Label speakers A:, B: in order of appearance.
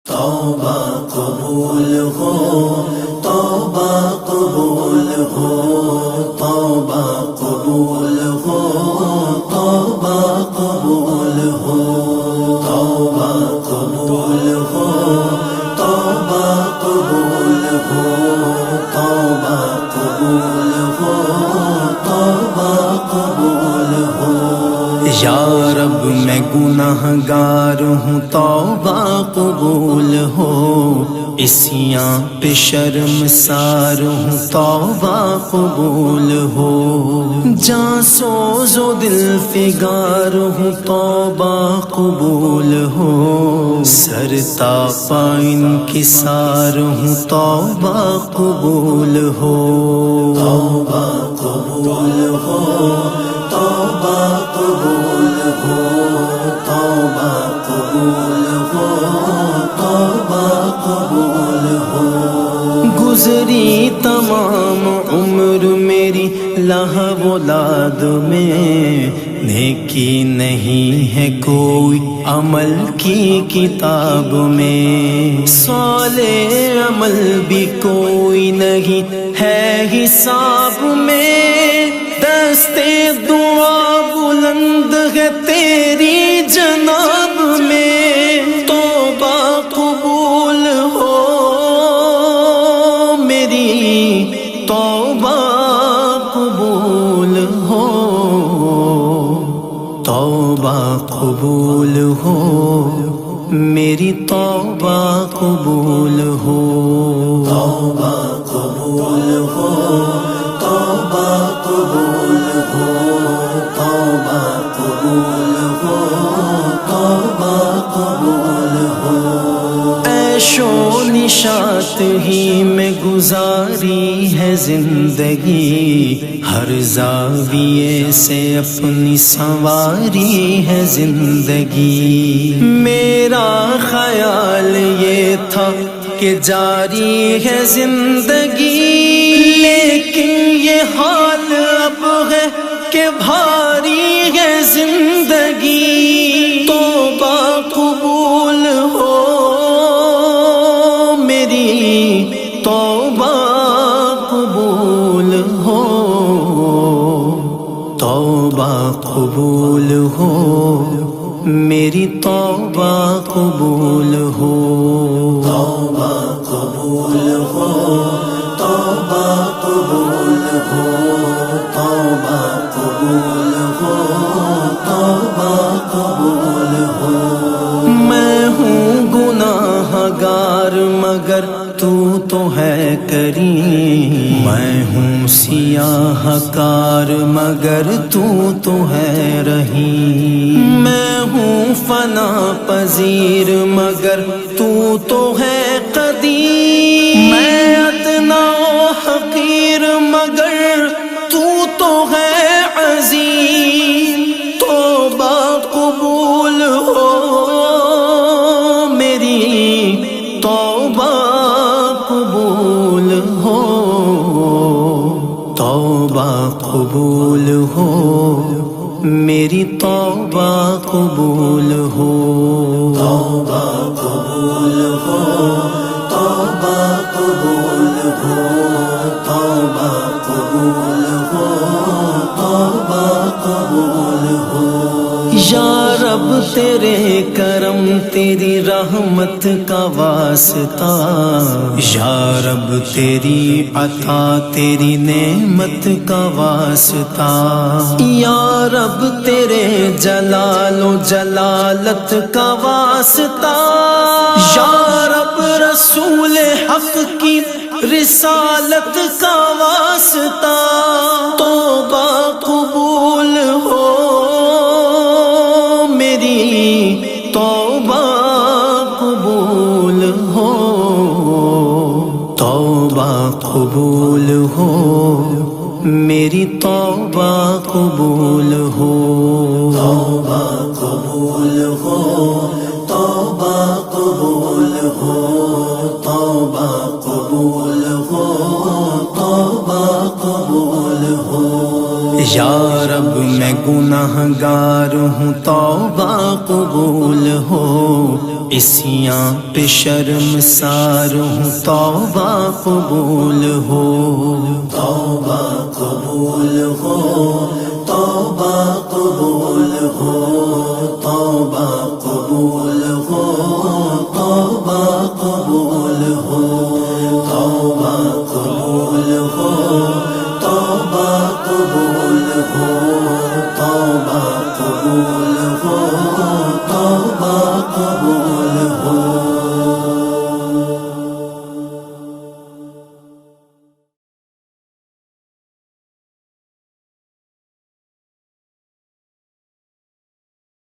A: توبہ قبول ہو، توبہ قبول ہو، توبہ قبول ہو، توبہ قبول ہو، توبہ قبول ہو، توبہ قبول ہو، توبہ قبول ہو، توبہ قبول ہو۔ یا رب میں گناہ گار ہوں، توبہ قبول ہو، عصیاں پہ شرمسار ہوں، توبہ قبول ہو، جاں سوز و دل فگار ہوں، توبہ قبول ہو، سر تا پا انکسار ہوں، توبہ قبول ہو، توبہ قبول ہو، توبہ قبول ہو، توبہ قبول ہو، توبہ قبول ہو۔ گزری تمام عمر میری لہو ولاد میں، نیکی نہیں ہے کوئی عمل کی کتاب میں، صالح عمل بھی کوئی نہیں ہے حساب میں، دستے دعا بلند ہے تیری جناب میں، توبہ قبول ہو میری، توبہ قبول ہو، توبہ قبول ہو میری، توبہ قبول ہو، توبہ قبول ہو، توبہ قبول ہو، توبہ قبول ہو، توبہ قبول ہو۔ عیش و نشاط ہی میں گزاری ہے زندگی، ہر زاویے سے اپنی سنواری ہے زندگی، میرا خیال یہ تھا کہ جاری ہے زندگی، لیکن یہ حال اب ہے کہ بھاری ہے زندگی، توبہ قبول ہو میری، توبہ قبول ہو، توبہ قبول ہو میری، توبہ قبول ہو، توبہ قبول ہو، توبہ قبول ہو، توبہ قبول ہو، توبہ قبول ہو۔ میں ہوں گناہ گار مگر تو ہے کریم، میں ہوں سیاہ کار مگر تو ہے رحیم، میں ہوں فنا پذیر مگر تو ہے قدیم، میں ادنا و حقیر مگر تو ہے عظیم، توبہ قبول ہو میری، توبہ قبول ہو، توبہ قبول ہو میری، توبہ قبول ہو، توبہ قبول ہو، توبہ قبول ہو، توبہ قبول ہو، توبہ قبول ہو۔ یا رب تیرے کرم تیری رحمت کا واسطہ، یا رب تیری عطا تیری نعمت کا واسطہ، یا رب تیرے جلال و جلالت کا واسطہ، یا رب رسول حق کی رسالت کا واسطہ، توبہ قبول ہو میری، توبہ قبول ہو، توبہ قبول ہو میری، توبہ قبول ہو، توبہ قبول ہو، توبہ قبول ہو، توبہ قبول ہو، توبہ قبول ہو۔ یا رب میں گناہگار ہوں توبہ قبول ہو، اسیاں پہ شرمسار ہوں توبہ قبول ہو، توبہ قبول ہو،